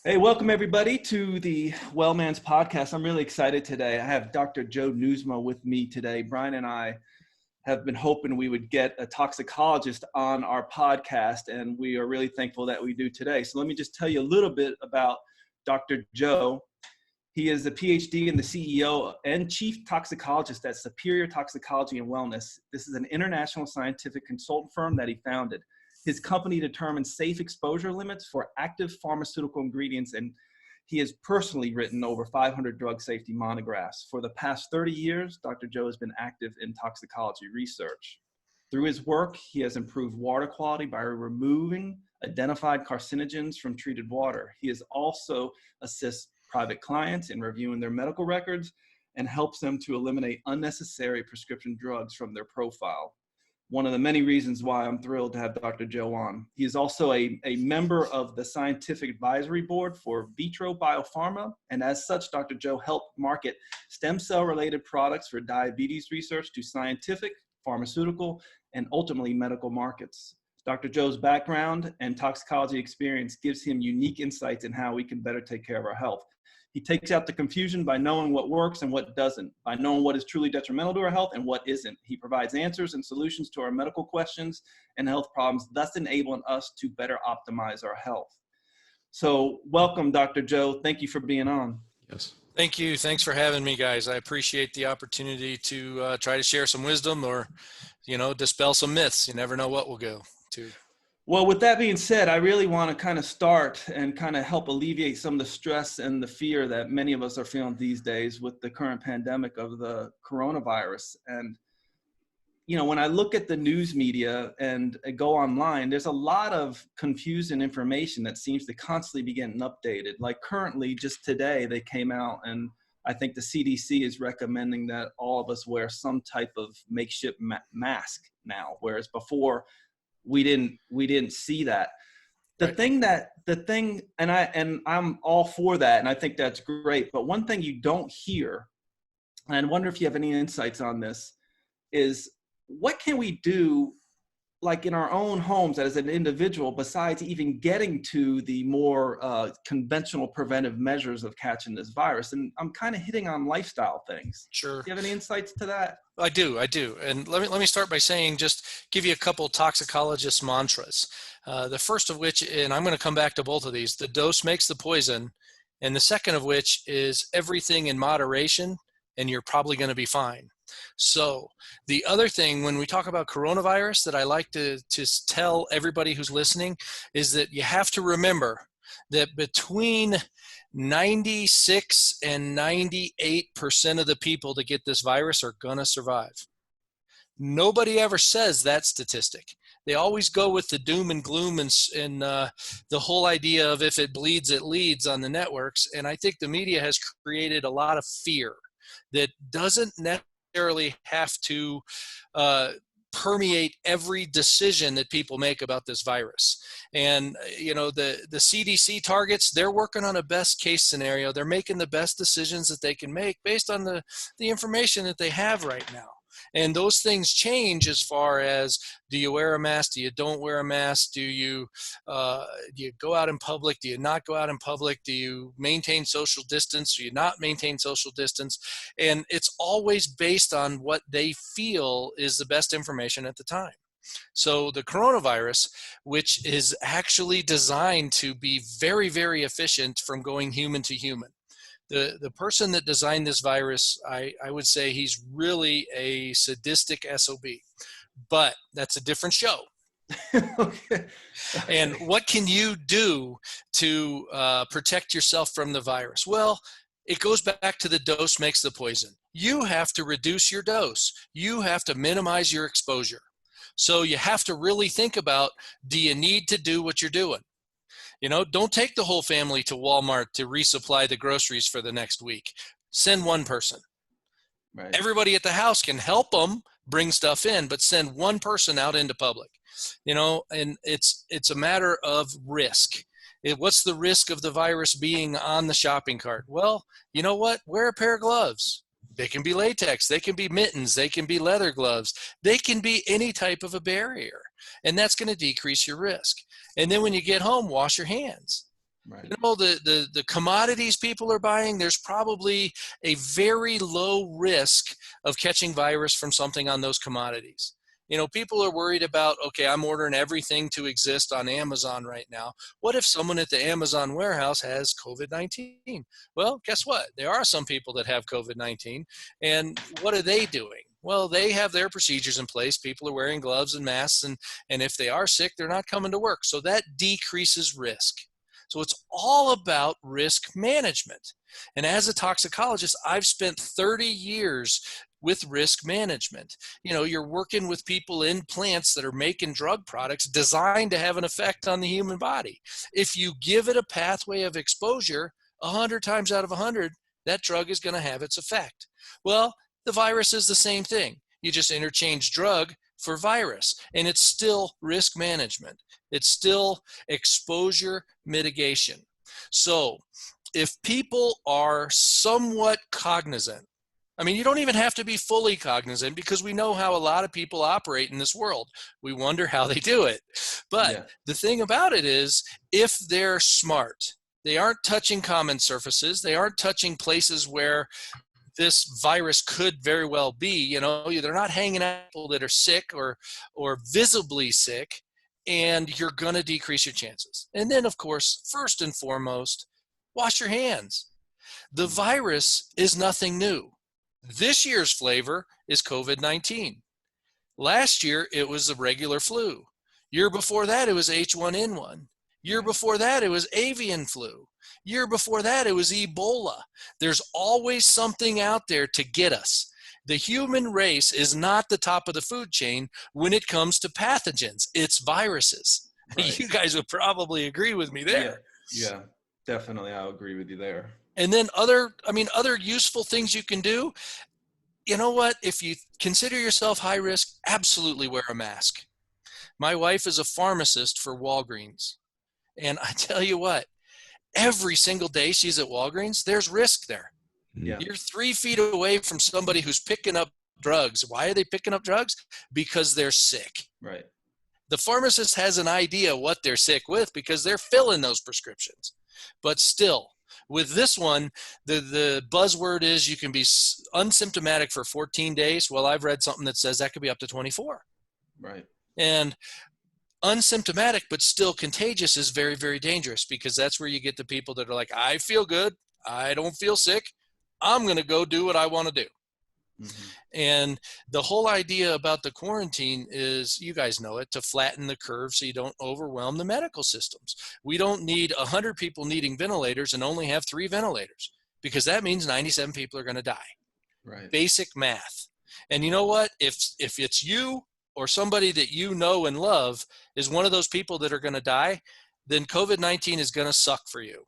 Hey, welcome everybody to the Wellman's podcast. I'm really excited today. I have Dr. Joe Nieusma with me today. Brian and I have been hoping we would get a toxicologist on our podcast, and we are really thankful that we do today. So let me just tell you a little bit about Dr. Joe. He is a PhD and the CEO and Chief Toxicologist at Superior Toxicology and Wellness. This is an international scientific consultant firm that he founded. His company determines safe exposure limits for active pharmaceutical ingredients, and he has personally written over 500 drug safety monographs. For the past 30 years, Dr. Joe has been active in toxicology research. Through his work, he has improved water quality by removing identified carcinogens from treated water. He has also assists private clients in reviewing their medical records and helps them to eliminate unnecessary prescription drugs from their profile. One of the many reasons why I'm thrilled to have Dr. Joe on. He is also a member of the Scientific Advisory Board for Vitro Biopharma, and as such, Dr. Joe helped market stem cell-related products for diabetes research to scientific, pharmaceutical, and ultimately medical markets. Dr. Joe's background and toxicology experience gives him unique insights in how we can better take care of our health. He takes out the confusion by knowing what works and what doesn't, by knowing what is truly detrimental to our health and what isn't. He provides answers and solutions to our medical questions and health problems, thus enabling us to better optimize our health. So welcome, Dr. Joe. Thank you for being on. Yes. Thank you. Thanks for having me, guys. I appreciate the opportunity to try to share some wisdom or, dispel some myths. You never know what we'll go to. Well, with that being said, I really want to kind of start and kind of help alleviate some of the stress and the fear that many of us are feeling these days with the current pandemic of the coronavirus. And, when I look at the news media and go online, there's a lot of confusing information that seems to constantly be getting updated. Like currently, just today, they came out and I think the CDC is recommending that all of us wear some type of makeshift mask now, whereas before, we didn't see that. And I'm all for that, and I think that's great. But one thing you don't hear, and I wonder if you have any insights on this, is what can we do, like in our own homes as an individual, besides even getting to the more conventional preventive measures of catching this virus? And I'm kind of hitting on lifestyle things. Sure. Do you have any insights to that? I do. And let me start by saying, just give you a couple toxicologists mantras. The first of which, and I'm going to come back to both of these, the dose makes the poison. And the second of which is everything in moderation, and you're probably going to be fine. So the other thing, when we talk about coronavirus, that I like to tell everybody who's listening is that you have to remember that between 96 and 98% of the people that get this virus are going to survive. Nobody ever says that statistic. They always go with the doom and gloom and the whole idea of if it bleeds, it leads on the networks. And I think the media has created a lot of fear that doesn't necessarily have to permeate every decision that people make about this virus. And the CDC targets, they're working on a best case scenario. They're making the best decisions that they can make based on the information that they have right now. And those things change as far as, do you wear a mask? Do you don't wear a mask? Do you go out in public? Do you not go out in public? Do you maintain social distance? Do you not maintain social distance? And it's always based on what they feel is the best information at the time. So the coronavirus, which is actually designed to be very, very efficient from going human to human. The person that designed this virus, I would say he's really a sadistic SOB, but that's a different show. Okay. And what can you do to protect yourself from the virus? Well, it goes back to the dose makes the poison. You have to reduce your dose. You have to minimize your exposure. So you have to really think about, do you need to do what you're doing? Don't take the whole family to Walmart to resupply the groceries for the next week. Send one person. Right. Everybody at the house can help them bring stuff in, but send one person out into public. And it's a matter of risk. What's the risk of the virus being on the shopping cart? Well, you know what? Wear a pair of gloves. They can be latex. They can be mittens. They can be leather gloves. They can be any type of a barrier. And that's going to decrease your risk. And then when you get home, wash your hands. Right. You know, the commodities people are buying, there's probably a very low risk of catching virus from something on those commodities. You know, people are worried about, okay, I'm ordering everything to exist on Amazon right now. What if someone at the Amazon warehouse has COVID-19? Well, guess what? There are some people that have COVID-19. And what are they doing? Well, they have their procedures in place. People are wearing gloves and masks. And if they are sick, they're not coming to work. So that decreases risk. So it's all about risk management. And as a toxicologist, I've spent 30 years with risk management. You know, you're working with people in plants that are making drug products designed to have an effect on the human body. If you give it a pathway of exposure, 100 times out of 100, that drug is going to have its effect. Well, the virus is the same thing. You just interchange drug for virus, and it's still risk management. It's still exposure mitigation. So if people are somewhat cognizant, I mean, you don't even have to be fully cognizant, because we know how a lot of people operate in this world. We wonder how they do it. But the thing about it is, if they're smart, they aren't touching common surfaces. They aren't touching places where this virus could very well be. You know, they're not hanging out with people that are sick or visibly sick, and you're going to decrease your chances. And then, of course, first and foremost, wash your hands. The virus is nothing new. This year's flavor is COVID-19. Last year, it was the regular flu. Year before that, it was H1N1. Year before that, it was avian flu. Year before that, it was Ebola. There's always something out there to get us. The human race is not the top of the food chain when it comes to pathogens. It's viruses. Right. You guys would probably agree with me there. Yeah, definitely. I'll agree with you there. And then other useful things you can do. You know what? If you consider yourself high risk, absolutely wear a mask. My wife is a pharmacist for Walgreens. And I tell you what, every single day she's at Walgreens, there's risk there. Yeah. You're 3 feet away from somebody who's picking up drugs. Why are they picking up drugs? Because they're sick. Right. The pharmacist has an idea what they're sick with because they're filling those prescriptions. But still, with this one, the buzzword is you can be unsymptomatic for 14 days. Well, I've read something that says that could be up to 24. Right. And unsymptomatic but still contagious is very, very dangerous, because that's where you get the people that are like, I feel good, I don't feel sick, I'm going to go do what I want to do. Mm-hmm. And the whole idea about the quarantine is, you guys know it, to flatten the curve so you don't overwhelm the medical systems. We don't need 100 people needing ventilators and only have 3 ventilators, because that means 97 people are going to die. Right. Basic math. And you know what? If it's you or somebody that you know and love is one of those people that are going to die, then COVID-19 is going to suck for you.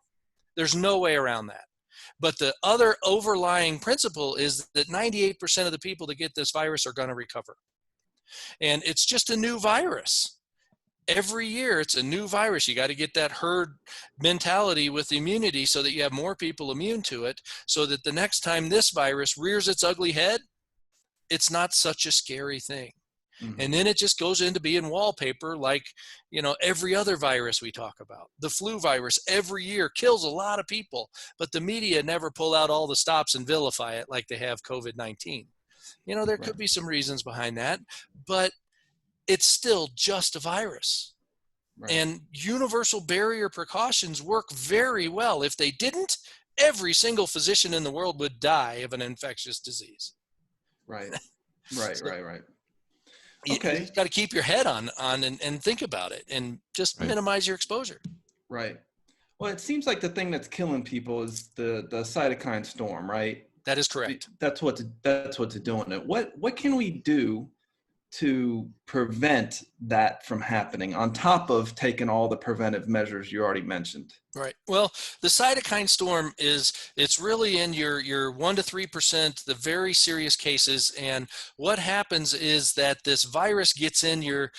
There's no way around that. But the other overlying principle is that 98% of the people that get this virus are going to recover. And it's just a new virus. Every year it's a new virus. You got to get that herd mentality with immunity so that you have more people immune to it, so that the next time this virus rears its ugly head, it's not such a scary thing. Mm-hmm. And then it just goes into being wallpaper, like, you know, every other virus we talk about. The flu virus every year kills a lot of people, but the media never pull out all the stops and vilify it like they have COVID-19. You know, there could be some reasons behind that, but it's still just a virus. Right. And universal barrier precautions work very well. If they didn't, every single physician in the world would die of an infectious disease. Right. Right. Right. Okay. You got to keep your head on and think about it, and just minimize your exposure. Right. Well, it seems like the thing that's killing people is the cytokine storm, right? That is correct. That's what's doing it. What can we do to prevent that from happening, on top of taking all the preventive measures you already mentioned? Right. Well, the cytokine storm it's really in your 1 to 3%, the very serious cases. And what happens is that this virus gets in your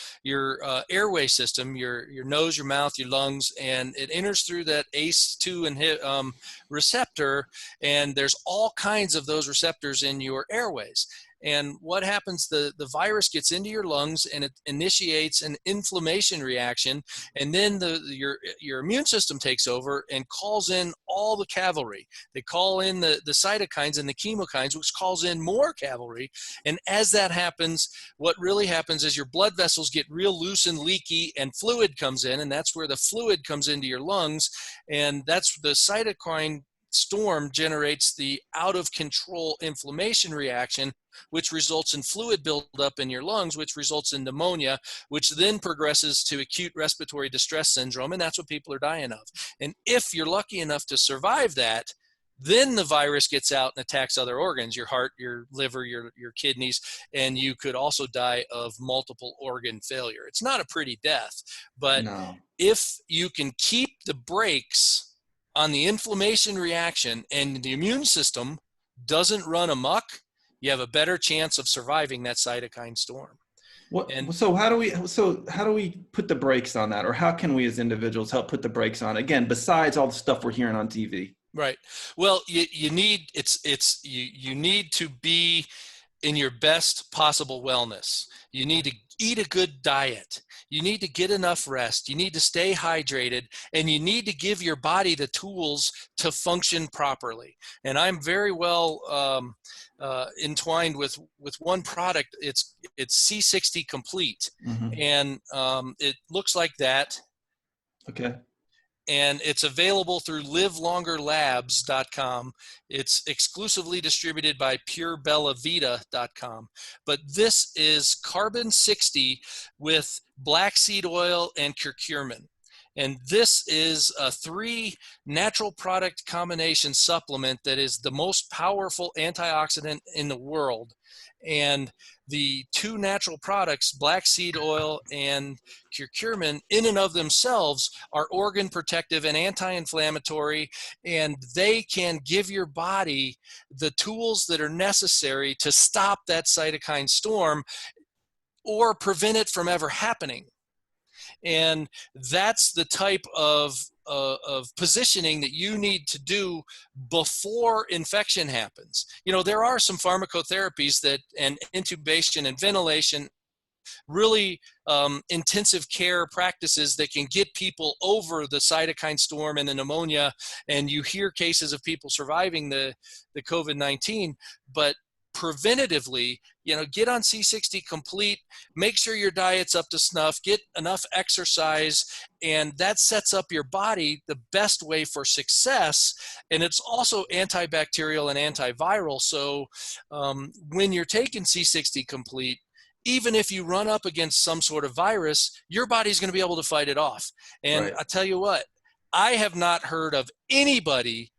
airway system, your nose, your mouth, your lungs, and it enters through that ACE2 receptor. And there's all kinds of those receptors in your airways. And what happens, the virus gets into your lungs and it initiates an inflammation reaction, and then your immune system takes over and calls in all the cavalry. They call in the cytokines and the chemokines, which calls in more cavalry. And as that happens, what really happens is your blood vessels get real loose and leaky, and fluid comes in, and that's where the fluid comes into your lungs, and that's the cytokine storm generates the out of control inflammation reaction, which results in fluid buildup in your lungs, which results in pneumonia, which then progresses to acute respiratory distress syndrome, and that's what people are dying of. And if you're lucky enough to survive that, then the virus gets out and attacks other organs, your heart, your liver, your kidneys, and you could also die of multiple organ failure. It's not a pretty death, but No. if you can keep the brakes on the inflammation reaction and the immune system doesn't run amok, you have a better chance of surviving that cytokine storm. So how do we put the brakes on that, or how can we as individuals help put the brakes on, again, besides all the stuff we're hearing on TV? Right. Well, you need to be in your best possible wellness. You need to eat a good diet. You need to get enough rest. You need to stay hydrated, and you need to give your body the tools to function properly. And I'm very well entwined with one product. It's C60 Complete, Mm-hmm. and it looks like that. Okay. And it's available through livelongerlabs.com. It's exclusively distributed by purebellavita.com. But this is carbon 60 with black seed oil and curcumin. And this is a 3 natural product combination supplement that is the most powerful antioxidant in the world. And the 2 natural products, black seed oil and curcumin, in and of themselves are organ protective and anti-inflammatory, and they can give your body the tools that are necessary to stop that cytokine storm or prevent it from ever happening. And that's the type of positioning that you need to do before infection happens. There are some pharmacotherapies and intubation and ventilation, really intensive care practices that can get people over the cytokine storm and the pneumonia. And you hear cases of people surviving the COVID-19, but preventatively, get on C60 Complete, make sure your diet's up to snuff, get enough exercise, and that sets up your body the best way for success. And it's also antibacterial and antiviral. So when you're taking C60 Complete, even if you run up against some sort of virus, your body's going to be able to fight it off. And Right. I tell you what, I have not heard of anybody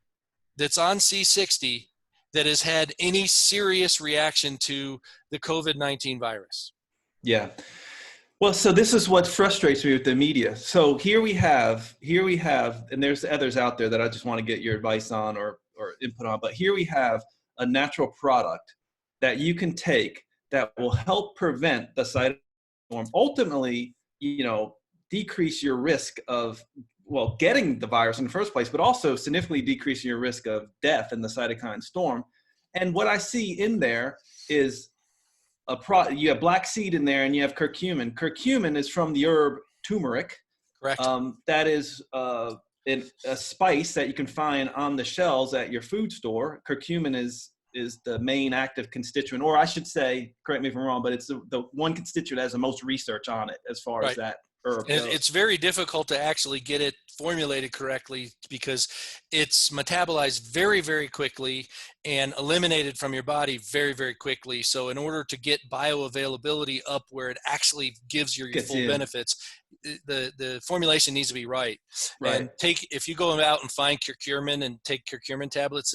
that's on C60 that has had any serious reaction to the COVID-19 virus. Yeah. Well, so this is what frustrates me with the media. So here we have, and there's others out there that I just want to get your advice on or input on, but here we have a natural product that you can take that will help prevent the cytokine storm, ultimately, decrease your risk of, getting the virus in the first place, but also significantly decreasing your risk of death in the cytokine storm. And what I see in there is you have black seed in there and you have curcumin. Curcumin is from the herb turmeric. Correct. That is a spice that you can find on the shelves at your food store. Curcumin is the main active constituent, or I should say, correct me if I'm wrong, but it's the one constituent that has the most research on it as far as that herb goes. It's very difficult to actually get it formulated correctly because it's metabolized very, very quickly and eliminated from your body very, very quickly. So in order to get bioavailability up where it actually gives you your full benefits, the formulation needs to be right. And if you go out and find curcumin and take curcumin tablets,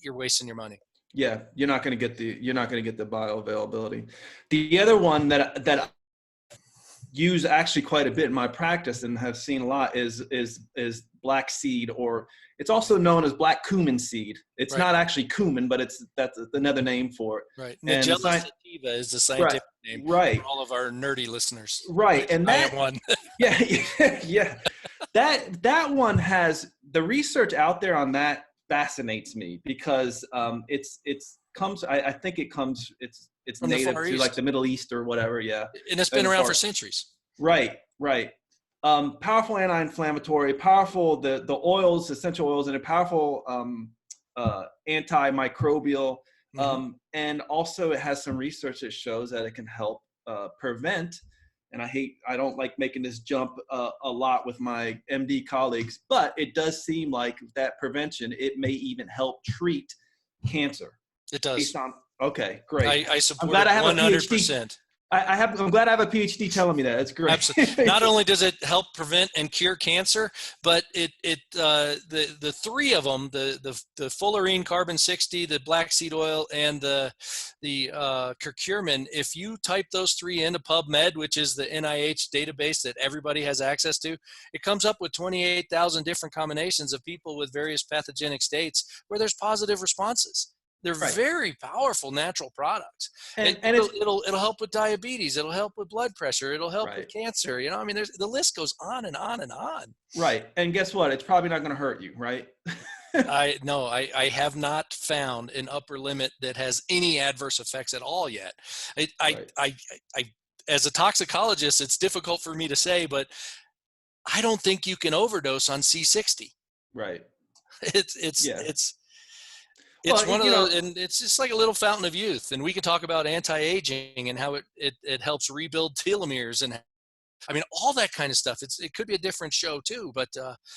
you're wasting your money. Yeah, you're not going to get the bioavailability. The other one that use actually quite a bit in my practice and have seen a lot is black seed, or it's also known as black cumin seed. It's not actually cumin, but that's another name for it. Right. Nigella sativa is the scientific name for all of our nerdy listeners. Right. And that one. yeah. That one has the research out there on that fascinates me because I think it comes it's From the native Far to like East. the Middle East or whatever. Yeah. And it's been around for centuries. Right. Powerful anti-inflammatory, powerful, the oils, essential oils, and a powerful antimicrobial. And also it has some research that shows that it can help prevent, and I don't like making this jump a lot with my MD colleagues, but it does seem like that prevention, it may even help treat cancer. It does. Okay, great. I support I'm glad it I have 100%. a PhD. I'm glad I have a PhD telling me that. It's great. Absolutely. Not only does it help prevent and cure cancer, but the three of them, the fullerene carbon 60, the black seed oil, and the curcumin, if you type those three into PubMed, which is the NIH database that everybody has access to, it comes up with 28,000 different combinations of people with various pathogenic states where there's positive responses. They're very powerful natural products, and it'll help with diabetes. It'll help with blood pressure. It'll help with cancer. You know, I mean, the list goes on and on and on. Right, and guess what? It's probably not going to hurt you, right? I have not found an upper limit that has any adverse effects at all yet. I as a toxicologist, it's difficult for me to say, but I don't think you can overdose on C60. Right. It's one of those, and it's just like a little fountain of youth. And we can talk about anti-aging and how it helps rebuild telomeres, and I mean all that kind of stuff. It could be a different show too, but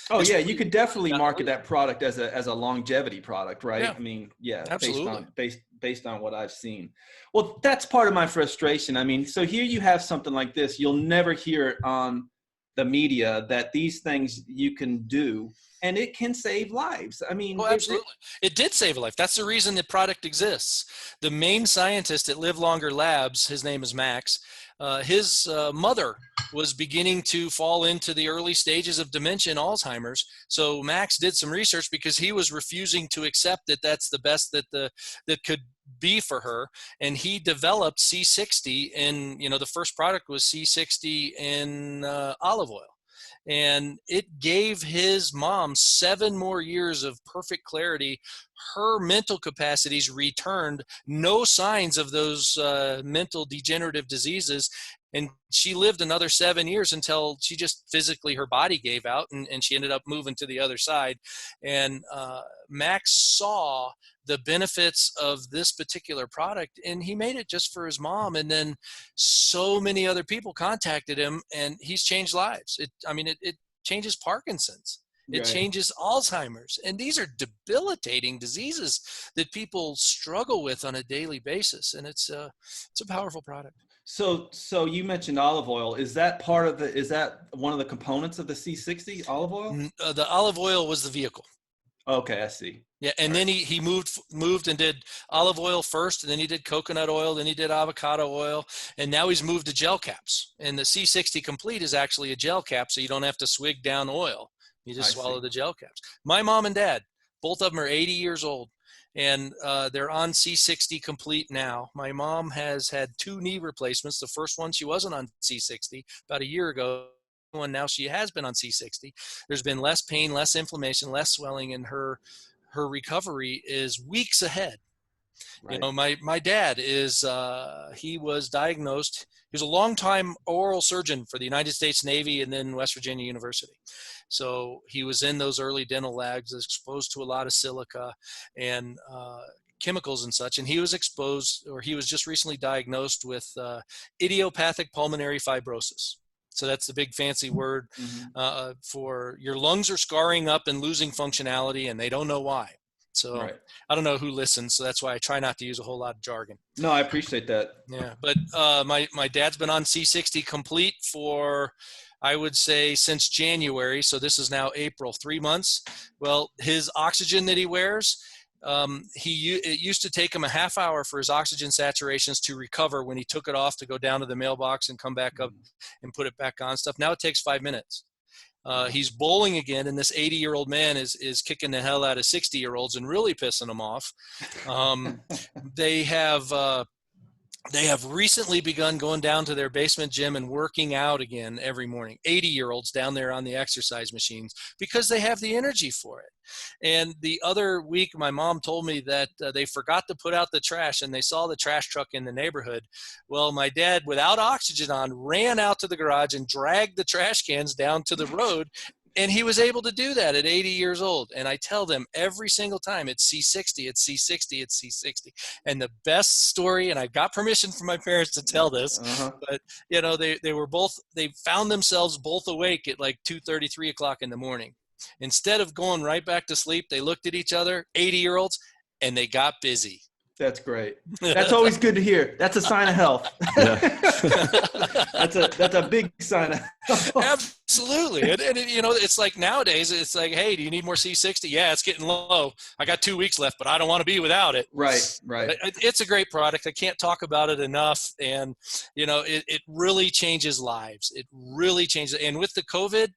you could definitely market that product as a longevity product, right? Yeah, I mean, absolutely. based on what I've seen. Well, that's part of my frustration. I mean, so here you have something like this. You'll never hear it on the media that these things you can do. And it can save lives. I mean, absolutely. It did save a life. That's the reason the product exists. The main scientist at Live Longer Labs, his name is Max, his mother was beginning to fall into the early stages of dementia and Alzheimer's. So Max did some research because he was refusing to accept that that's the best that could be for her. And he developed C60, and the first product was C60 in olive oil. And it gave his mom 7 more years of perfect clarity. Her mental capacities returned, no signs of those mental degenerative diseases. And she lived another 7 years until she just physically, her body gave out, and she ended up moving to the other side. And Max saw the benefits of this particular product, and he made it just for his mom. And then so many other people contacted him, and he's changed lives. It changes Parkinson's. It changes Alzheimer's. And these are debilitating diseases that people struggle with on a daily basis. And it's a powerful product. So you mentioned olive oil. Is that one of the components of the C60 olive oil? The olive oil was the vehicle. Okay, I see. Yeah, and then he moved and did olive oil first, and then he did coconut oil, then he did avocado oil, and now he's moved to gel caps. And the C60 Complete is actually a gel cap, so you don't have to swig down oil. You just swallow the gel caps. My mom and dad, both of them are 80 years old, and they're on C60 Complete now. My mom has had 2 knee replacements. The first one, she wasn't on C60 about a year ago. One now she has been on C60. There's been less pain, less inflammation, less swelling, and her recovery is weeks ahead. Right. My dad is he was diagnosed. He was a longtime oral surgeon for the United States Navy and then West Virginia University. So he was in those early dental labs, exposed to a lot of silica and chemicals and such. And he was just recently diagnosed with idiopathic pulmonary fibrosis. So that's the big fancy word for your lungs are scarring up and losing functionality, and they don't know why. So I don't know who listens, so that's why I try not to use a whole lot of jargon. No, I appreciate that. Yeah, but my dad's been on C60 Complete for, I would say, since January. So this is now April, 3 months. Well, his oxygen that he wears, it used to take him a half hour for his oxygen saturations to recover when he took it off to go down to the mailbox and come back up and put it back on stuff. Now it takes 5 minutes. He's bowling again, and this 80-year-old man is kicking the hell out of 60-year-olds and really pissing them off. They have They have recently begun going down to their basement gym and working out again every morning. 80-year-olds down there on the exercise machines because they have the energy for it. And the other week, my mom told me that they forgot to put out the trash and they saw the trash truck in the neighborhood. Well, my dad, without oxygen on, ran out to the garage and dragged the trash cans down to the road. And he was able to do that at 80 years old. And I tell them every single time, it's C60, it's C60, it's C60. And the best story, and I got permission from my parents to tell this, but they found themselves both awake at like 2:30, 3 o'clock in the morning. Instead of going right back to sleep, they looked at each other, 80-year-olds, and they got busy. That's great. That's always good to hear. That's a sign of health. Yeah. that's a big sign of health. Absolutely. And it's like nowadays, it's like, hey, do you need more C60? Yeah, it's getting low. I got 2 weeks left, but I don't want to be without it. Right. It's a great product. I can't talk about it enough. And, it really changes lives. It really changes. And with the COVID,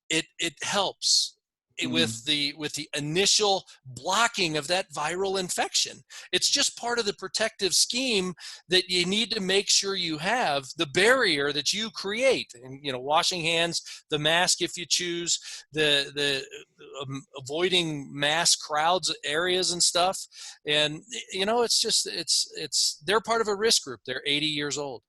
it helps. With the initial blocking of that viral infection. It's just part of the protective scheme that you need to make sure you have, the barrier that you create. And washing hands, the mask if you choose, the avoiding mass crowds areas and stuff. And it's they're part of a risk group. They're 80 years old.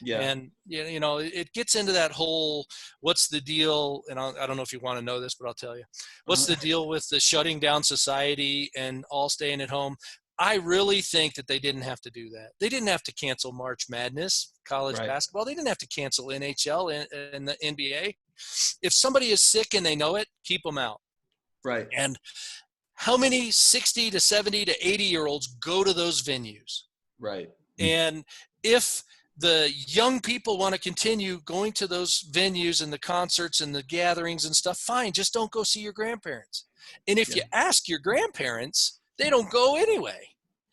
Yeah. And, it gets into that whole, what's the deal? And I don't know if you want to know this, but I'll tell you. What's the deal with the shutting down society and all staying at home? I really think that they didn't have to do that. They didn't have to cancel March Madness, college basketball. They didn't have to cancel NHL and the NBA. If somebody is sick and they know it, keep them out. Right. And how many 60 to 70 to 80-year-olds go to those venues? Right. And if the young people want to continue going to those venues and the concerts and the gatherings and stuff, fine, just don't go see your grandparents. And if you ask your grandparents, they don't go anyway.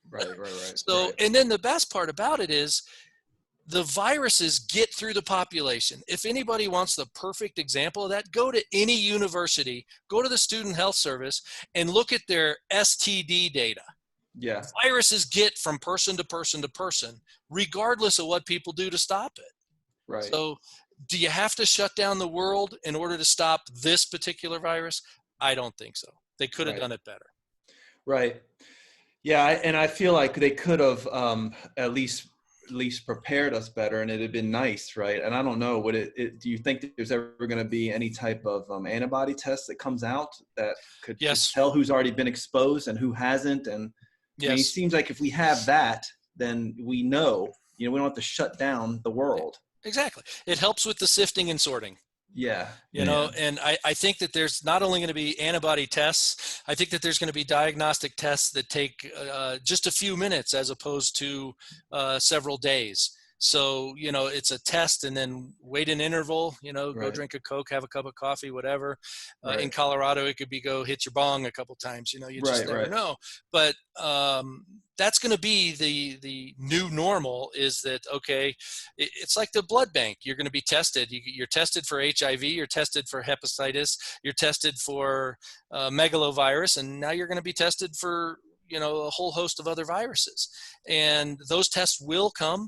Right. So, and then the best part about it is the viruses get through the population. If anybody wants the perfect example of that, go to any university, go to the Student Health Service and look at their STD data. Yeah. Viruses get from person to person to person, regardless of what people do to stop it. Right. So do you have to shut down the world in order to stop this particular virus? I don't think so. They could have done it better. Right. Yeah. And I feel like they could have at least prepared us better, and it'd been nice. Right. And I don't know, do you think that there's ever going to be any type of antibody test that comes out that could tell who's already been exposed and who hasn't? And I mean, it seems like if we have that, then we know, we don't have to shut down the world. Exactly. It helps with the sifting and sorting. Yeah. And I think that there's not only going to be antibody tests, I think that there's going to be diagnostic tests that take just a few minutes as opposed to several days. So, it's a test and then wait an interval, go drink a Coke, have a cup of coffee, whatever. In Colorado, it could be go hit your bong a couple times, you just never know. But that's going to be the new normal, is that, okay, it's like the blood bank. You're going to be tested. You're tested for HIV, you're tested for hepatitis, you're tested for megalovirus, and now you're going to be tested for, a whole host of other viruses. And those tests will come.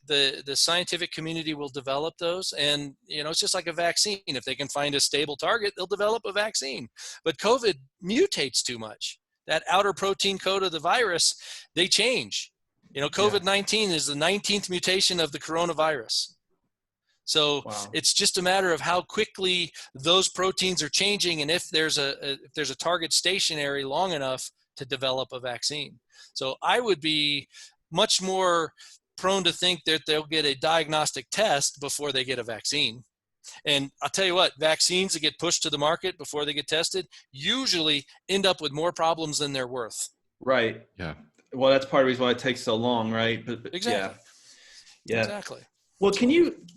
The scientific community will develop those, and it's just like a vaccine. If they can find a stable target, they'll develop a vaccine. But COVID mutates too much. That outer protein code of the virus, they change. COVID-19 is the 19th mutation of the coronavirus. So it's just a matter of how quickly those proteins are changing, and if there's a target stationary long enough to develop a vaccine. So I would be much more prone to think that they'll get a diagnostic test before they get a vaccine. And I'll tell you what, vaccines that get pushed to the market before they get tested usually end up with more problems than they're worth. Right. Yeah. Well, that's part of the reason why it takes so long, right? But exactly. Yeah. Exactly. Well,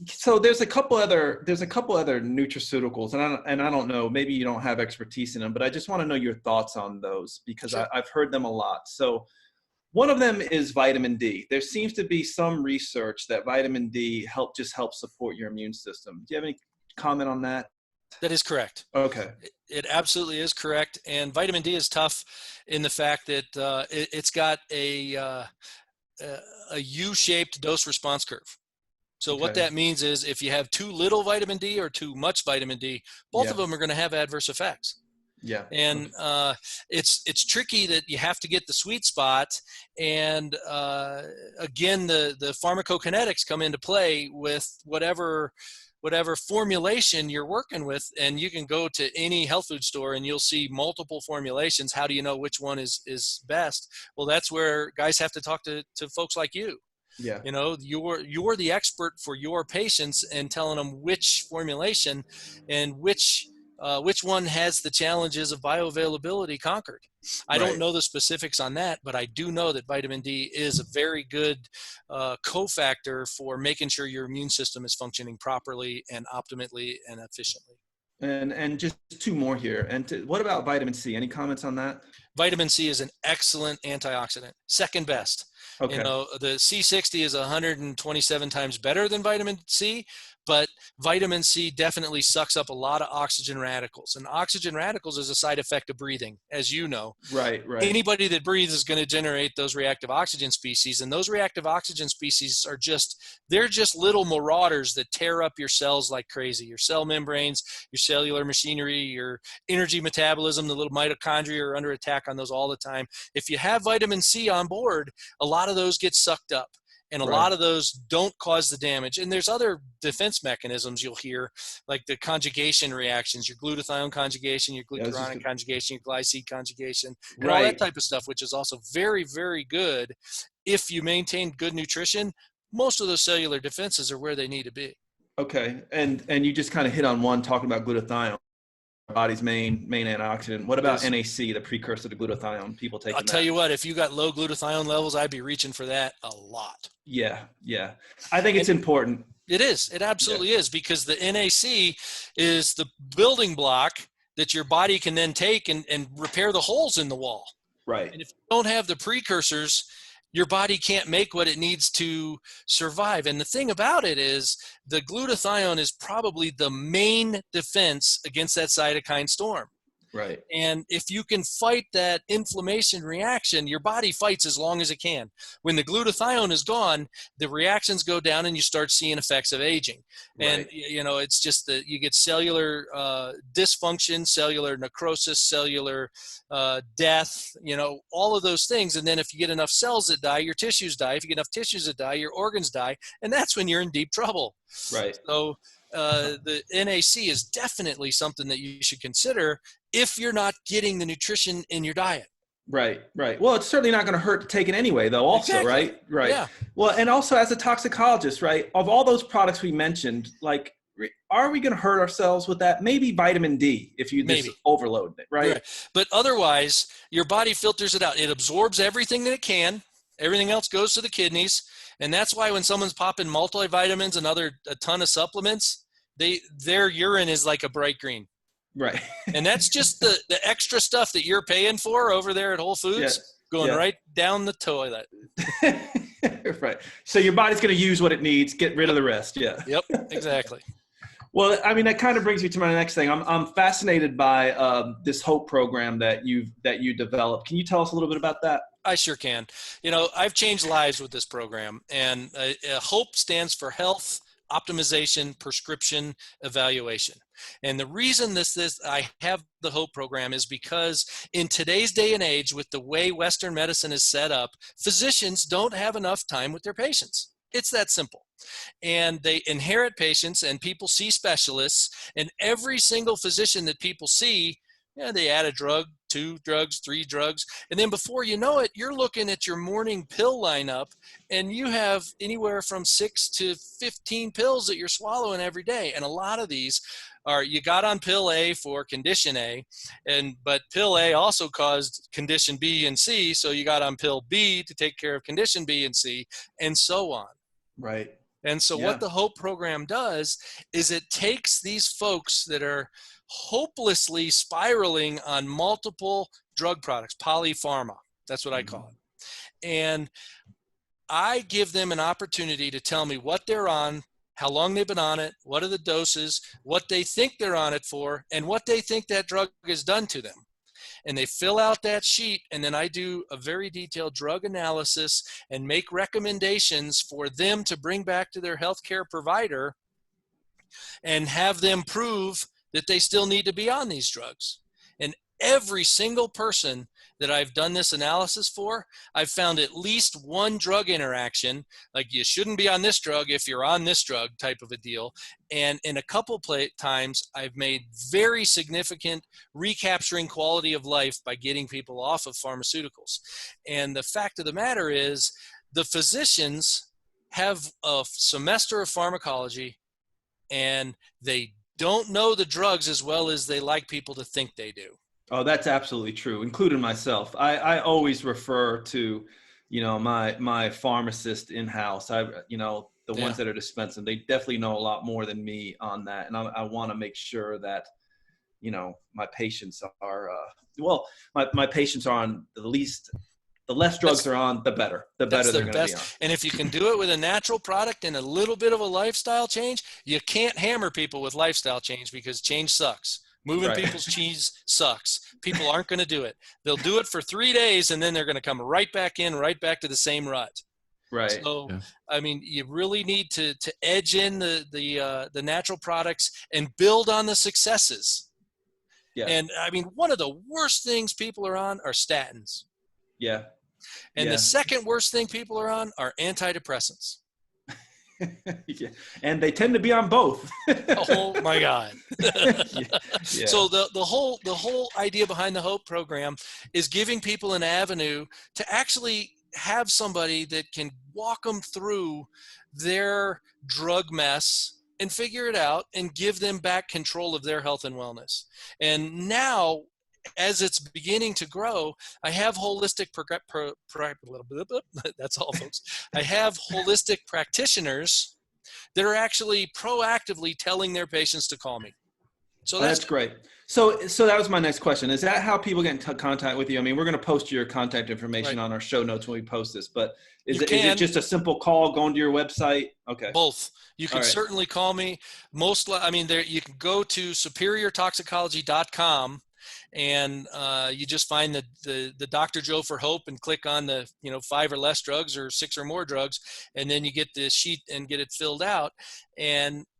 so there's a couple other nutraceuticals, and I don't know, maybe you don't have expertise in them, but I just want to know your thoughts on those, because I've heard them a lot. So one of them is vitamin D. There seems to be some research that vitamin D helps support your immune system. Do you have any comment on that? That is correct. Okay. It absolutely is correct. And vitamin D is tough in the fact that it's got a a U-shaped dose response curve. So what Okay. that means is if you have too little vitamin D or too much vitamin D, both of them are going to have adverse effects. Yeah. And it's tricky that you have to get the sweet spot. And again, the pharmacokinetics come into play with whatever formulation you're working with. And you can go to any health food store and you'll see multiple formulations. How do you know which one is best? Well, that's where guys have to talk to folks like you. Yeah. You know, you're the expert for your patients and telling them which formulation and which one has the challenges of bioavailability conquered. I don't know the specifics on that, but I do know that vitamin D is a very good cofactor for making sure your immune system is functioning properly and optimally and efficiently. And just two more here. And what about vitamin C? Any comments on that? Vitamin C is an excellent antioxidant, second best. Okay. You know, the C60 is 127 times better than vitamin C, but vitamin C definitely sucks up a lot of oxygen radicals. And oxygen radicals is a side effect of breathing, as you know. Right. Anybody that breathes is going to generate those reactive oxygen species. And those reactive oxygen species are they're just little marauders that tear up your cells like crazy. Your cell membranes, your cellular machinery, your energy metabolism, the little mitochondria are under attack on those all the time. If you have vitamin C on board, a lot of those get sucked up. And a lot of those don't cause the damage. And there's other defense mechanisms you'll hear, like the conjugation reactions, your glutathione conjugation, your glucuronide conjugation, your glycine conjugation, and all that type of stuff, which is also very, very good. If you maintain good nutrition, most of those cellular defenses are where they need to be. Okay. And you just kind of hit on one talking about glutathione, body's main antioxidant. What about NAC, the precursor to glutathione? People take. I'll tell you what, if you got low glutathione levels, I'd be reaching for that a lot. Yeah. I think it's important. It is. It absolutely is, because the NAC is the building block that your body can then take and repair the holes in the wall. Right. And if you don't have the precursors, your body can't make what it needs to survive. And the thing about it is the glutathione is probably the main defense against that cytokine storm. Right. And if you can fight that inflammation reaction, your body fights as long as it can. When the glutathione is gone, the reactions go down and you start seeing effects of aging. And, you know, it's just that you get cellular dysfunction, cellular necrosis, cellular death, you know, all of those things. And then if you get enough cells that die, your tissues die. If you get enough tissues that die, your organs die. And that's when you're in deep trouble. Right. So the NAC is definitely something that you should consider if you're not getting the nutrition in your diet. Right. Well, it's certainly not going to hurt to take it anyway, though, also, exactly. Right. Yeah. Well, and also as a toxicologist, right, of all those products we mentioned, like, are we going to hurt ourselves with that? Maybe vitamin D if you just overload it, right? But otherwise, your body filters it out. It absorbs everything that it can. Everything else goes to the kidneys. And that's why when someone's popping multivitamins and a ton of supplements, their urine is like a bright green. Right. And that's just the extra stuff that you're paying for over there at Whole Foods going right down the toilet. Right. So your body's going to use what it needs, get rid of the rest. Yeah. Yep, exactly. Well, I mean, that kind of brings me to my next thing. I'm fascinated by this HOPE program that you developed. Can you tell us a little bit about that? I sure can. You know, I've changed lives with this program, and HOPE stands for Health Optimization Prescription Evaluation. And the reason I have the HOPE program is because in today's day and age, with the way Western medicine is set up, physicians don't have enough time with their patients. It's that simple. And they inherit patients, and people see specialists, and every single physician that people see, they add a drug, 2 drugs, 3 drugs, and then before you know it, you're looking at your morning pill lineup, and you have anywhere from 6 to 15 pills that you're swallowing every day. And a lot of these are, you got on pill A for condition A, but pill A also caused condition B and C, so you got on pill B to take care of condition B and C, and so on. Right. And so what the HOPE program does is it takes these folks that are hopelessly spiraling on multiple drug products, polypharma, that's what I call it. And I give them an opportunity to tell me what they're on, how long they've been on it, what are the doses, what they think they're on it for, and what they think that drug has done to them. and they fill out that sheet, and then I do a very detailed drug analysis and make recommendations for them to bring back to their healthcare provider and have them prove that they still need to be on these drugs. And every single person that I've done this analysis for, I've found at least one drug interaction, like you shouldn't be on this drug if you're on this drug type of a deal. And in a couple times, I've made very significant recapturing quality of life by getting people off of pharmaceuticals. And the fact of the matter is, the physicians have a semester of pharmacology, and they don't know the drugs as well as they like people to think they do. Oh, that's absolutely true, including myself. I always refer to, my pharmacist in-house. The ones that are dispensing, they definitely know a lot more than me on that. And I want to make sure that, my patients are, my patients are on the less drugs they're on, the better. The better they're going to be on. And if you can do it with a natural product and a little bit of a lifestyle change, you can't hammer people with lifestyle change because change sucks. Moving people's cheese sucks. People aren't going to do it. They'll do it for 3 days, and then they're going to come right back to the same rut. Right. So, I mean, you really need to edge in the natural products and build on the successes. Yeah. And I mean, one of the worst things people are on are statins. Yeah. And the second worst thing people are on are antidepressants. Yeah. And they tend to be on both. Oh my God. Yeah. So the whole idea behind the HOPE program is giving people an avenue to actually have somebody that can walk them through their drug mess and figure it out and give them back control of their health and wellness. And now, as it's beginning to grow, I have holistic that's all, folks. I have holistic practitioners that are actually proactively telling their patients to call me. So that's great. So that was my next question. Is that how people get in contact with you? I mean, we're going to post your contact information on our show notes when we post this, but is it just a simple call going to your website? Okay. Both. You can certainly call me. You can go to superiortoxicology.com. And you just find the Dr. Joe for Hope and click on the 5 or less drugs or 6 or more drugs, and then you get the sheet and get it filled out.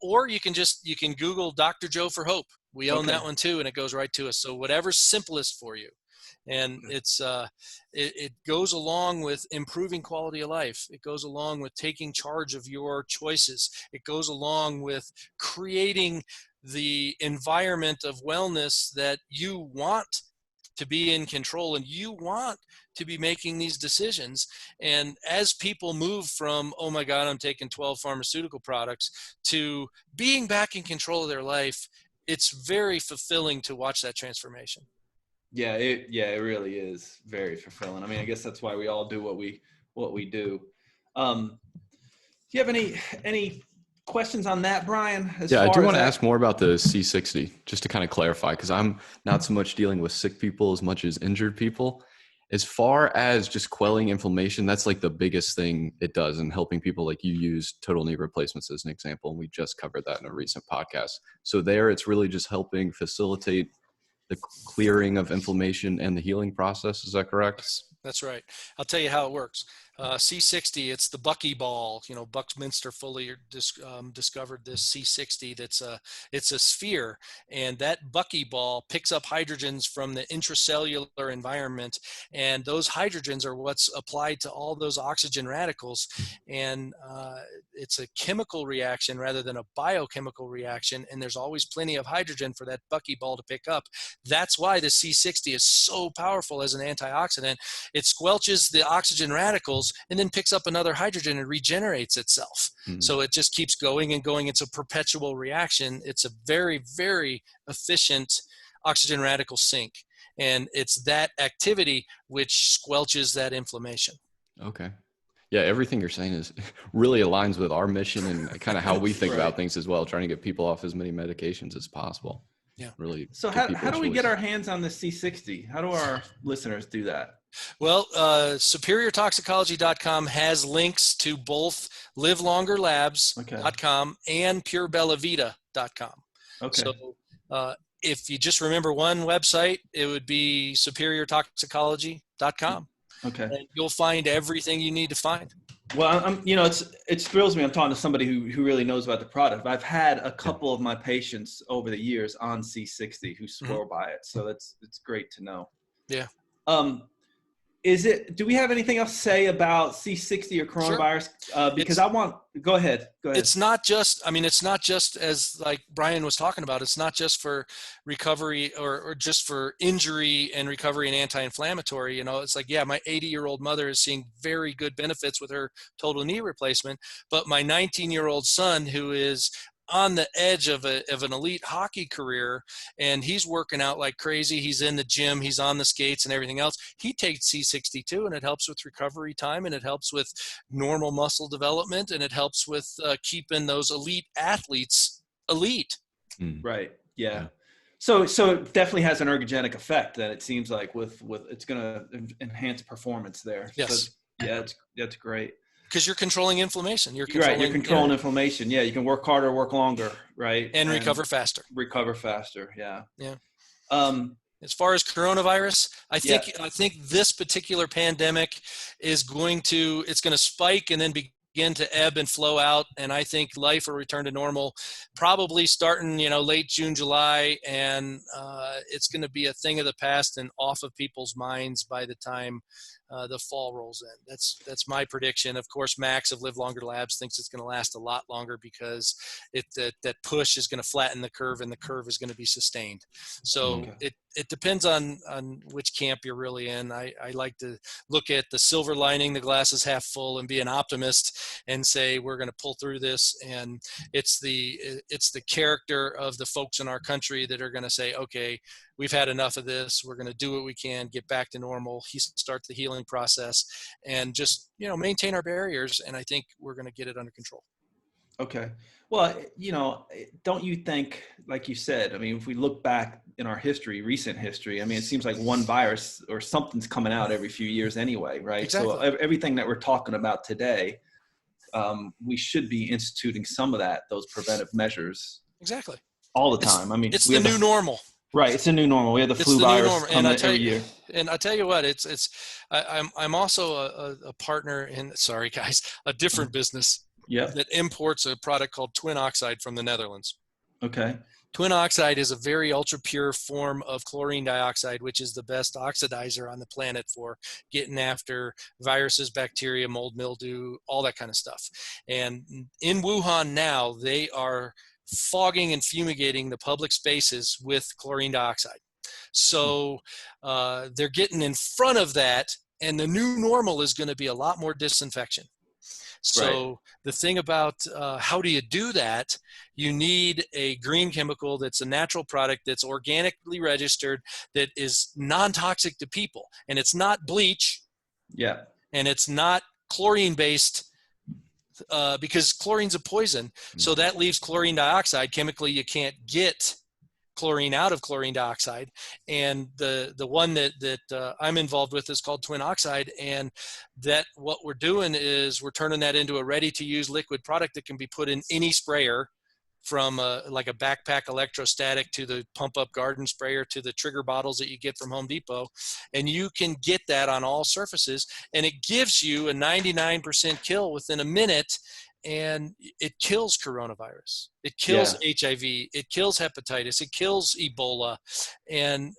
Or you can Google Dr. Joe for Hope. We own that one too, and it goes right to us. So whatever's simplest for you. And it goes along with improving quality of life. It goes along with taking charge of your choices. It goes along with creating the environment of wellness that you want to be in control and you want to be making these decisions. And as people move from, oh my God, I'm taking 12 pharmaceutical products, to being back in control of their life, it's very fulfilling to watch that transformation. Yeah, it really is very fulfilling. I mean, I guess that's why we all do what we do. Do you have any questions on that, Brian? I do want to ask more about the C60, just to kind of clarify, because I'm not so much dealing with sick people as much as injured people. As far as just quelling inflammation, that's like the biggest thing it does in helping people. Like you use total knee replacements as an example, and we just covered that in a recent podcast. So there, it's really just helping facilitate the clearing of inflammation and the healing process. Is that correct? That's right. I'll tell you how it works. C60, it's the buckyball. Buckminster Fuller discovered this C60. It's a sphere, and that buckyball picks up hydrogens from the intracellular environment, and those hydrogens are what's applied to all those oxygen radicals. And it's a chemical reaction rather than a biochemical reaction, and there's always plenty of hydrogen for that buckyball to pick up. That's why the C60 is so powerful as an antioxidant. It squelches the oxygen radicals and then picks up another hydrogen and regenerates itself. Mm-hmm. So it just keeps going and going. It's a perpetual reaction. It's a very, very efficient oxygen radical sink. And it's that activity which squelches that inflammation. Okay. Yeah, everything you're saying is really aligns with our mission and kind of how we think about things as well, trying to get people off as many medications as possible. Yeah. Really. So how do we get our hands on the C60? How do our listeners do that? Well, superiortoxicology.com has links to both livelongerlabs.com and purebellavita.com. Okay. So if you just remember one website, it would be superiortoxicology.com. Okay. And you'll find everything you need to find. Well, it thrills me. I'm talking to somebody who really knows about the product. I've had a couple of my patients over the years on C60 who swore by it. So it's great to know. Yeah. Do we have anything else to say about C60 or coronavirus? Sure. Because go ahead. It's not just as like Brian was talking about, it's not just for recovery or just for injury and recovery and anti-inflammatory. It's like, yeah, my 80-year-old mother is seeing very good benefits with her total knee replacement, but my 19-year-old son, who is on the edge of an elite hockey career, and he's working out like crazy. He's in the gym, he's on the skates and everything else. He takes C60 too, and it helps with recovery time, and it helps with normal muscle development, and it helps with keeping those elite athletes elite. Right. Yeah. So it definitely has an ergogenic effect that it seems like with it's going to enhance performance there. Yes. So, that's great. Because you're controlling inflammation. You're controlling inflammation. Yeah, you can work harder, work longer, right? And recover faster. Yeah. Yeah. As far as coronavirus, I think this particular pandemic it's going to spike and then begin to ebb and flow out, and I think life will return to normal probably starting late June, July, and it's going to be a thing of the past and off of people's minds by the time the fall rolls in. That's my prediction. Of course, Max of Live Longer Labs thinks it's going to last a lot longer because that push is going to flatten the curve, and the curve is going to be sustained. So it depends on which camp you're really in. I like to look at the silver lining, the glass is half full, and be an optimist and say we're going to pull through this. And it's the character of the folks in our country that are going to say, okay, we've had enough of this. We're going to do what we can, get back to normal, start the healing process, and just maintain our barriers. And I think we're going to get it under control. Okay. Well, don't you think, like you said, if we look back in our recent history, it seems like one virus or something's coming out every few years anyway, right? Exactly. So everything that we're talking about today, we should be instituting some of those preventive measures. Exactly. All the time. It's the new normal. Right. It's a new normal. We have the flu virus coming every year. And I tell you what, I'm also a partner in, sorry guys, a different business that imports a product called Twin Oxide from the Netherlands. Okay. Twin Oxide is a very ultra pure form of chlorine dioxide, which is the best oxidizer on the planet for getting after viruses, bacteria, mold, mildew, all that kind of stuff. And in Wuhan now, they are fogging and fumigating the public spaces with chlorine dioxide. So they're getting in front of that, and the new normal is going to be a lot more disinfection. So the thing about how do you do that, you need a green chemical that's a natural product that's organically registered, that is non-toxic to people. And it's not bleach. Yeah. And it's not chlorine-based because chlorine's a poison. So that leaves chlorine dioxide. Chemically, you can't get chlorine out of chlorine dioxide. And the one that I'm involved with is called Twin Oxide. And that what we're doing is we're turning that into a ready-to-use liquid product that can be put in any sprayer, from like a backpack electrostatic to the pump-up garden sprayer to the trigger bottles that you get from Home Depot. And you can get that on all surfaces. And it gives you a 99% kill within a minute. And it kills coronavirus. It kills HIV. It kills hepatitis. It kills Ebola. And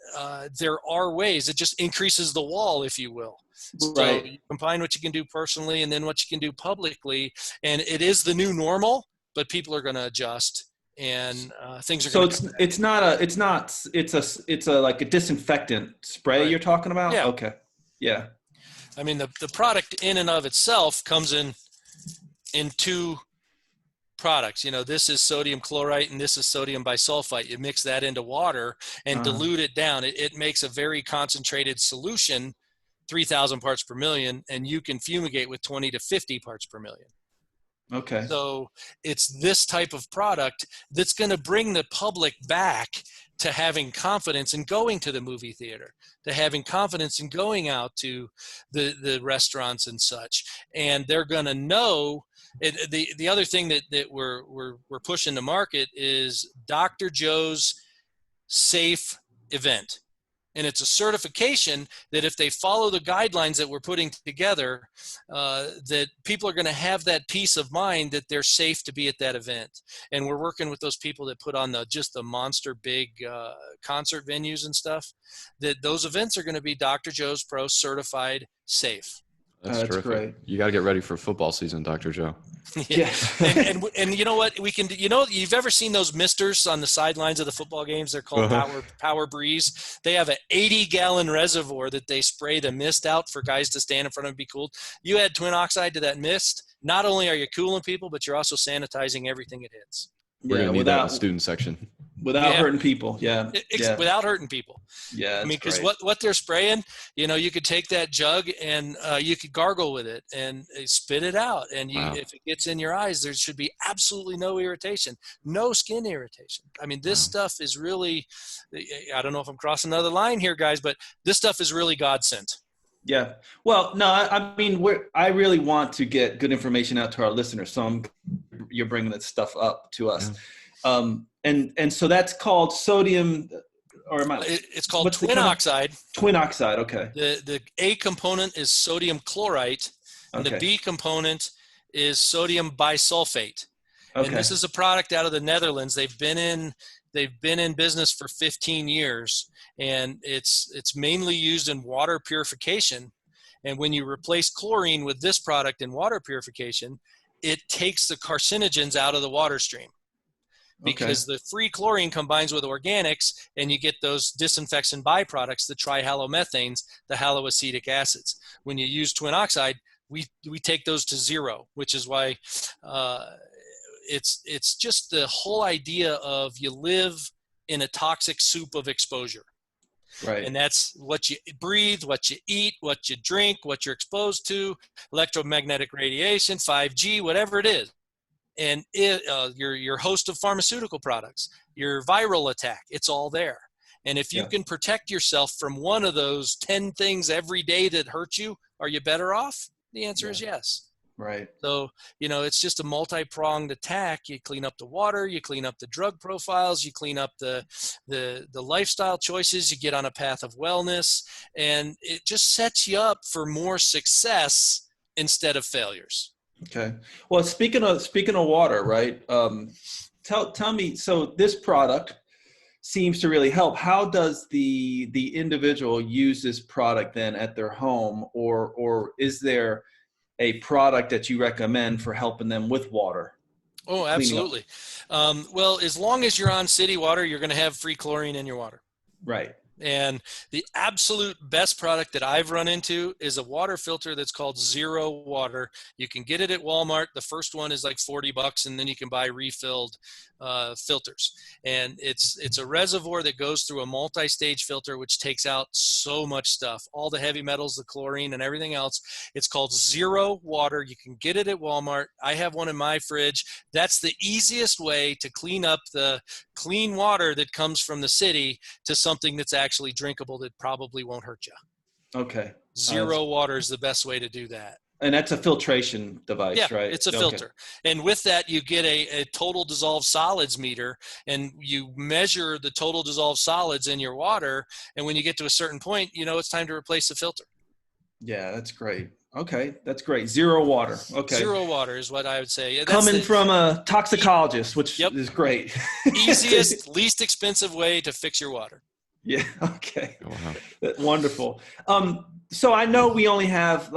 there are ways. It just increases the wall, if you will. So you combine what you can do personally and then what you can do publicly. And it is the new normal, but people are going to adjust, and things are going to. So it's a like a disinfectant spray you're talking about? Yeah. Okay. Yeah. I mean, the product in and of itself comes in two products. This is sodium chlorite and this is sodium bisulfite. You mix that into water and dilute it down. It makes a very concentrated solution, 3,000 parts per million, and you can fumigate with 20 to 50 parts per million. Okay. So it's this type of product that's going to bring the public back to having confidence in going to the movie theater, to having confidence in going out to the restaurants and such. And they're going to know. The other thing that we're pushing to market is Dr. Joe's safe event. And it's a certification that if they follow the guidelines that we're putting together, that people are going to have that peace of mind that they're safe to be at that event. And we're working with those people that put on just the monster big concert venues and stuff, that those events are going to be Dr. Joe's Pro certified safe. That's terrific. Great. You got to get ready for football season, Dr. Joe. Yeah. and you know what we can do? You've ever seen those misters on the sidelines of the football games? They're called Power Breeze. They have an 80-gallon reservoir that they spray the mist out for guys to stand in front of and be cooled. You add twin oxide to that mist, not only are you cooling people, but you're also sanitizing everything it hits. We're going to need that in the student section. Without hurting people. Without hurting people. Yeah. I mean, because what they're spraying, you could take that jug and you could gargle with it and spit it out. And if it gets in your eyes, there should be absolutely no irritation, no skin irritation. I mean, this stuff is really, I don't know if I'm crossing another line here, guys, but this stuff is really God sent. Yeah. Well, no, I mean, I really want to get good information out to our listeners. So you're bringing that stuff up to us. Yeah. And so that's called sodium, or it's called twin oxide. Twin oxide. Okay. The A component is sodium chlorite, and the B component is sodium bisulfate. Okay. And this is a product out of the Netherlands. They've been in business for 15 years, and it's mainly used in water purification. And when you replace chlorine with this product in water purification, it takes the carcinogens out of the water stream. Because the free chlorine combines with organics, and you get those disinfection byproducts, the trihalomethanes, the haloacetic acids. When you use twin oxide, we take those to zero, which is why it's just the whole idea of you live in a toxic soup of exposure. Right. And that's what you breathe, what you eat, what you drink, what you're exposed to, electromagnetic radiation, 5G, whatever it is. And your host of pharmaceutical products, your viral attack, it's all there. And if you can protect yourself from one of those 10 things every day that hurt you, are you better off? The answer is yes. Right. So, it's just a multi-pronged attack. You clean up the water, you clean up the drug profiles, you clean up the lifestyle choices, you get on a path of wellness, and it just sets you up for more success instead of failures. Okay. Well, speaking of water, right? Tell me. So this product seems to really help. How does the individual use this product then at their home, or is there a product that you recommend for helping them with water? Oh, absolutely. Well, as long as you're on city water, you're going to have free chlorine in your water. Right. And the absolute best product that I've run into is a water filter that's called Zero Water. You can get it at Walmart. The first one is like $40, and then you can buy refilled filters. And it's a reservoir that goes through a multi-stage filter, which takes out so much stuff, all the heavy metals, the chlorine, and everything else. It's called Zero Water. You can get it at Walmart. I have one in my fridge. That's the easiest way to clean up the clean water that comes from the city to something that's actually drinkable that probably won't hurt you. Okay. Zero Water is the best way to do that. And that's a filtration device, right? It's a filter. And with that, you get a total dissolved solids meter, and you measure the total dissolved solids in your water. And when you get to a certain point, it's time to replace the filter. Yeah, that's great. Okay, that's great. Zero Water. Okay. Zero Water is what I would say. That's coming from a toxicologist, which is great. Easiest, least expensive way to fix your water. Yeah. Okay. Wow. Wonderful. So I know we only have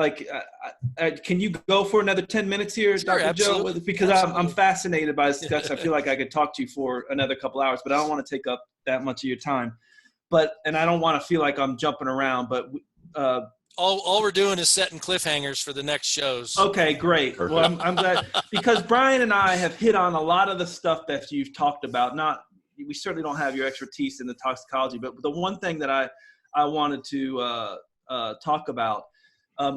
can you go for another 10 minutes here, sure, Dr. Joe? Because I'm fascinated by this discussion. I feel like I could talk to you for another couple hours, but I don't want to take up that much of your time. And I don't want to feel like I'm jumping around, but all we're doing is setting cliffhangers for the next shows. Okay, great. Perfect. Well, I'm glad because Brian and I have hit on a lot of the stuff that you've talked about. We certainly don't have your expertise in the toxicology, but the one thing that I wanted to talk about,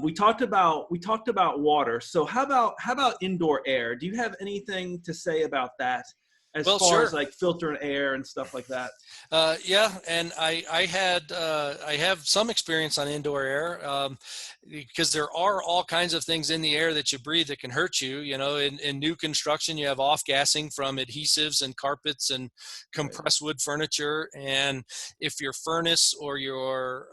we talked about water. So how about indoor air? Do you have anything to say about that? as Well, far as sure. like filtering air and stuff like that? Yeah, and I have some experience on indoor air, because there are all kinds of things in the air that you breathe that can hurt you. You know, in new construction, you have off-gassing from adhesives and carpets and Right. compressed wood furniture. And if your furnace or your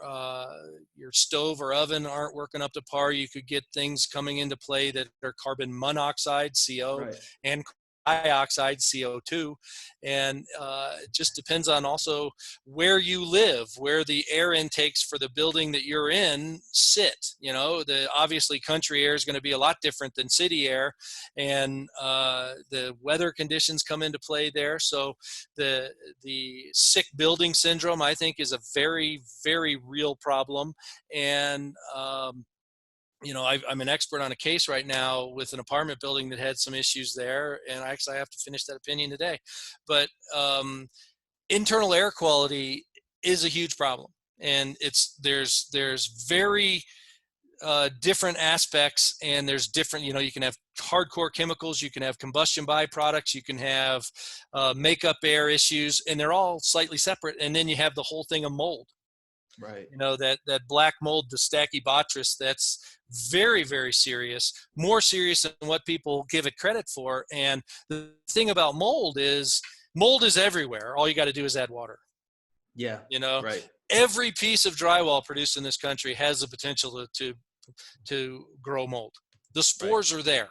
stove or oven aren't working up to par, you could get things coming into play that are carbon monoxide, CO, Right. and dioxide, CO2. And it just depends on also where you live, where the air intakes for the building that you're in sit. You know, the obviously country air is going to be a lot different than city air, and the weather conditions come into play there. So the sick building syndrome, I think, is a very, very real problem. And you know, I'm an expert on a case right now with an apartment building that had some issues there, and I have to finish that opinion today. But internal air quality is a huge problem, and there's very different aspects, and there's different, you know, you can have hardcore chemicals, you can have combustion byproducts, you can have makeup air issues, and they're all slightly separate. And then you have the whole thing of mold. Right. You know, that black mold, the Stachybotrys, that's very, very serious, more serious than what people give it credit for. And the thing about mold is everywhere. All you got to do is add water. Yeah. You know, Right. every piece of drywall produced in this country has the potential to grow mold. The spores are there.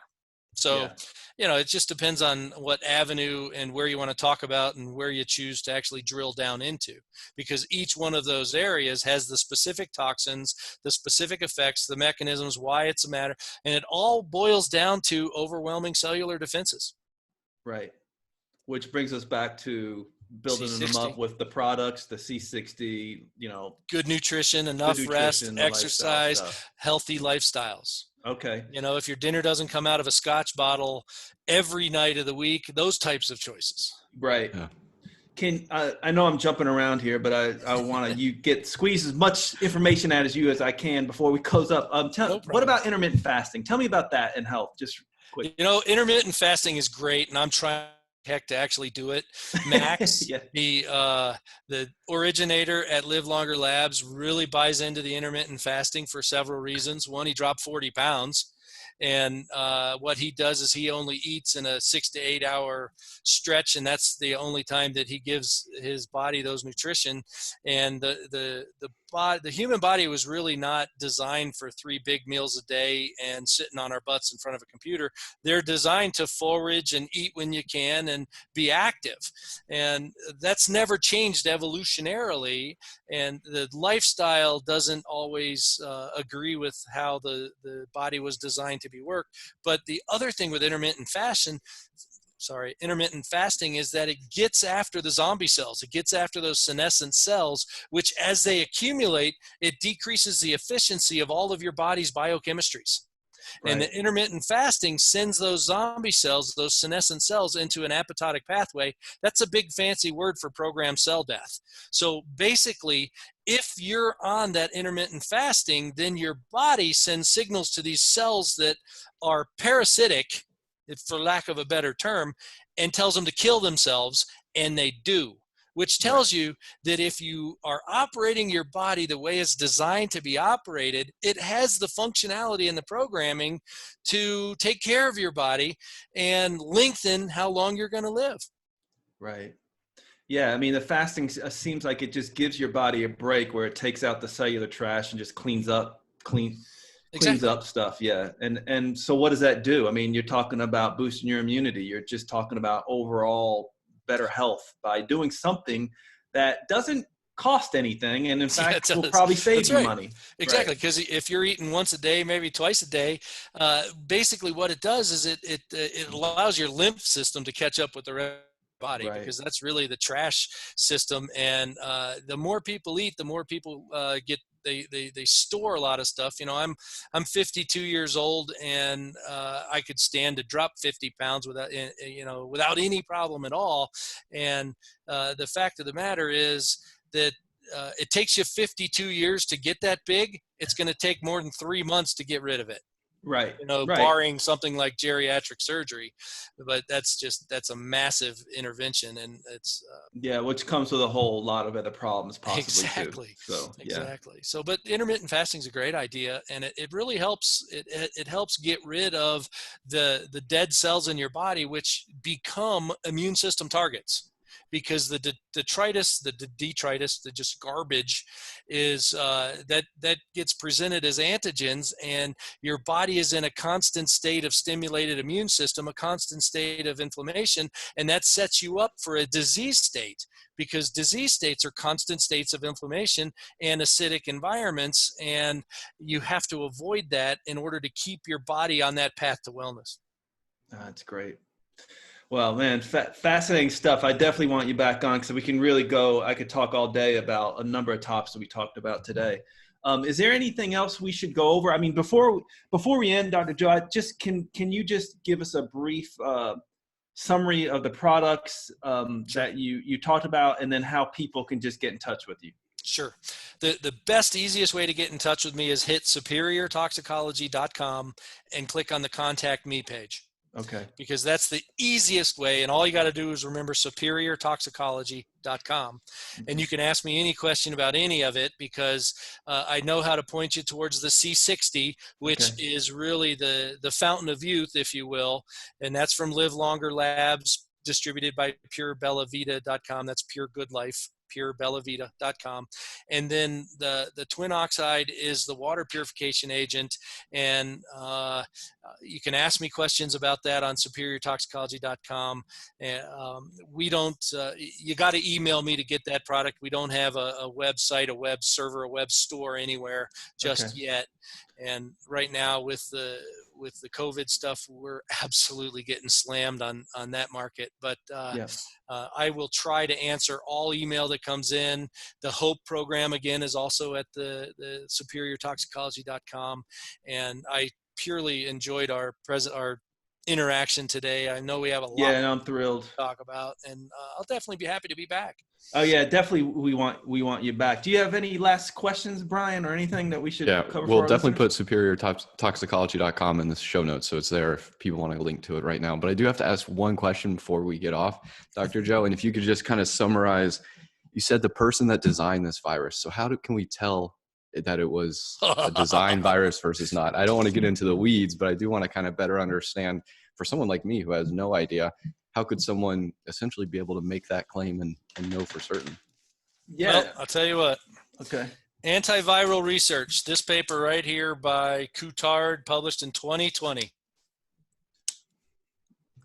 So, Yeah. you know, it just depends on what avenue and where you want to talk about and where you choose to actually drill down into, because each one of those areas has the specific toxins, the specific effects, the mechanisms, why it's a matter, and it all boils down to overwhelming cellular defenses. Right. Which brings us back to building them up C60. with the products, the C60, you know, Good nutrition, good enough rest, nutrition, the lifestyle exercise, stuff. healthy lifestyles. Okay. You know, if your dinner doesn't come out of a Scotch bottle every night of the week, those types of choices. Right. Yeah. I know I'm jumping around here, but I want to squeeze as much information out as you as I can before we close up. No What problem. about intermittent fasting? Tell me about that and health, just quick. You know, intermittent fasting is great, and I'm trying to actually do it. Max, Yeah. the originator at Live Longer Labs, really buys into the intermittent fasting for several reasons. One, he dropped 40 pounds. And what he does is he only eats in a 6 to 8 hour stretch, and that's the only time that he gives his body those nutrition. And the human body was really not designed for 3 big meals a day and sitting on our butts in front of a computer. They're designed to forage and eat when you can and be active, and that's never changed evolutionarily. And the lifestyle doesn't always agree with how the body was designed to be worked. But the other thing with intermittent fasting is that it gets after the zombie cells. It gets after those senescent cells, which as they accumulate, it decreases the efficiency of all of your body's biochemistries. Right. And the intermittent fasting sends those zombie cells, those senescent cells, into an apoptotic pathway. That's a big fancy word for programmed cell death. So basically, if you're on that intermittent fasting, then your body sends signals to these cells that are parasitic, for lack of a better term, and tells them to kill themselves, and they do. Which tells you that if you are operating your body the way it's designed to be operated, it has the functionality and the programming to take care of your body and lengthen how long you're going to live. Right. Yeah. I mean, the fasting seems like it just gives your body a break where it takes out the cellular trash and just cleans up stuff. Yeah. And so what does that do? I mean, you're talking about boosting your immunity. You're just talking about overall better health by doing something that doesn't cost anything, and in fact will probably save you money. Exactly, because if you're eating once a day, maybe twice a day, basically what it does is it allows your lymph system to catch up with the rest of the body, because that's really the trash system. And the more people eat, the more people get. They store a lot of stuff. You know, I'm 52 years old, and I could stand to drop 50 pounds without any problem at all. And the fact of the matter is that it takes you 52 years to get that big. It's going to take more than 3 months to get rid of it. Right. Right. barring something like geriatric surgery, but that's a massive intervention, and it's yeah, which comes with a whole lot of other problems possibly too. exactly. So yeah. Exactly. So, but intermittent fasting is a great idea, and it really helps. It helps get rid of the dead cells in your body, which become immune system targets. Because the detritus, the detritus, the just garbage, is that gets presented as antigens, and your body is in a constant state of stimulated immune system, a constant state of inflammation, and that sets you up for a disease state. Because disease states are constant states of inflammation and acidic environments, and you have to avoid that in order to keep your body on that path to wellness. That's great. Well, man, fascinating stuff. I definitely want you back on because we can really go. I could talk all day about a number of topics that we talked about today. Is there anything else we should go over? I mean, before we end, Dr. Joe, can you just give us a brief summary of the products that you talked about, and then how people can just get in touch with you? Sure. The best, easiest way to get in touch with me is hit superiortoxicology.com and click on the Contact Me page. Okay. Because that's the easiest way, and all you got to do is remember superiortoxicology.com, and you can ask me any question about any of it, because I know how to point you towards the C60, which is really the fountain of youth, if you will, and that's from Live Longer Labs, distributed by purebellavita.com. That's Pure Good Life, purebellavita.com. And then the twin oxide is the water purification agent, and you can ask me questions about that on superiortoxicology.com. And we don't, you got to email me to get that product. We don't have a website, a web server, a web store anywhere just yet. And right now with the COVID stuff, we're absolutely getting slammed on that market. But I will try to answer all email that comes in. The HOPE program, again, is also at the superiortoxicology.com. And I purely enjoyed our interaction today. I know we have a lot and I'm thrilled to talk about, and I'll definitely be happy to be back. Oh yeah, definitely. We want you back. Do you have any last questions, Brian, or anything that we should cover? We'll definitely put superiortoxicology.com in the show notes, so it's there if people want to link to it right now. But I do have to ask one question before we get off, Dr. Joe, and if you could just kind of summarize. You said the person that designed this virus. So how can we tell that it was a design virus versus not? I don't want to get into the weeds, but I do want to kind of better understand, for someone like me who has no idea, how could someone essentially be able to make that claim and know for certain? Yeah. Well, I'll tell you what. Okay. Antiviral research. This paper right here by Coutard, published in 2020.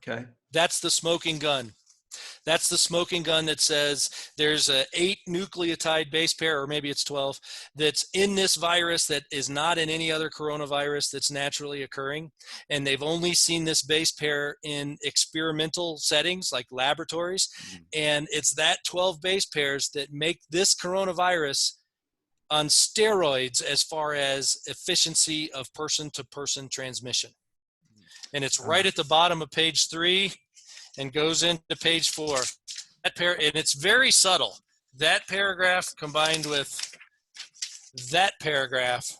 Okay. That's the smoking gun. That's the smoking gun that says there's a 8 nucleotide base pair, or maybe it's 12, that's in this virus that is not in any other coronavirus that's naturally occurring. And they've only seen this base pair in experimental settings like laboratories. And it's that 12 base pairs that make this coronavirus on steroids as far as efficiency of person-to-person transmission. And it's right at the bottom of page 3. And goes into page 4. That and it's very subtle. That paragraph combined with that paragraph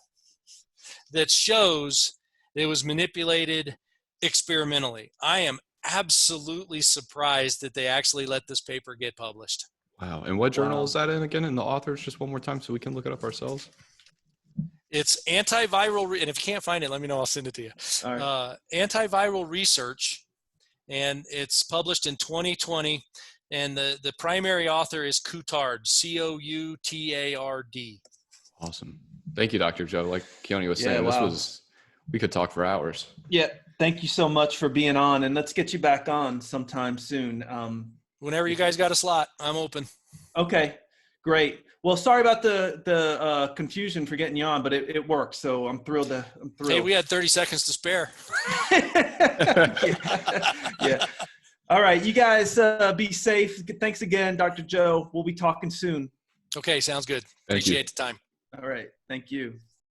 that shows it was manipulated experimentally. I am absolutely surprised that they actually let this paper get published. Wow. And what journal is that in again? And the authors, just one more time so we can look it up ourselves. It's antiviral, and if you can't find it, let me know. I'll send it to you. All right. Antiviral research. And it's published in 2020, and the primary author is Coutard, Coutard. Awesome. Thank you, Dr. Joe. Like Keoni was saying, we could talk for hours. Yeah. Thank you so much for being on, and let's get you back on sometime soon. Whenever you guys got a slot, I'm open. Okay, great. Well, sorry about the confusion for getting you on, but it worked. So I'm thrilled. Hey, we had 30 seconds to spare. Yeah. All right. You guys be safe. Thanks again, Dr. Joe. We'll be talking soon. Okay. Sounds good. Appreciate the time. All right. Thank you.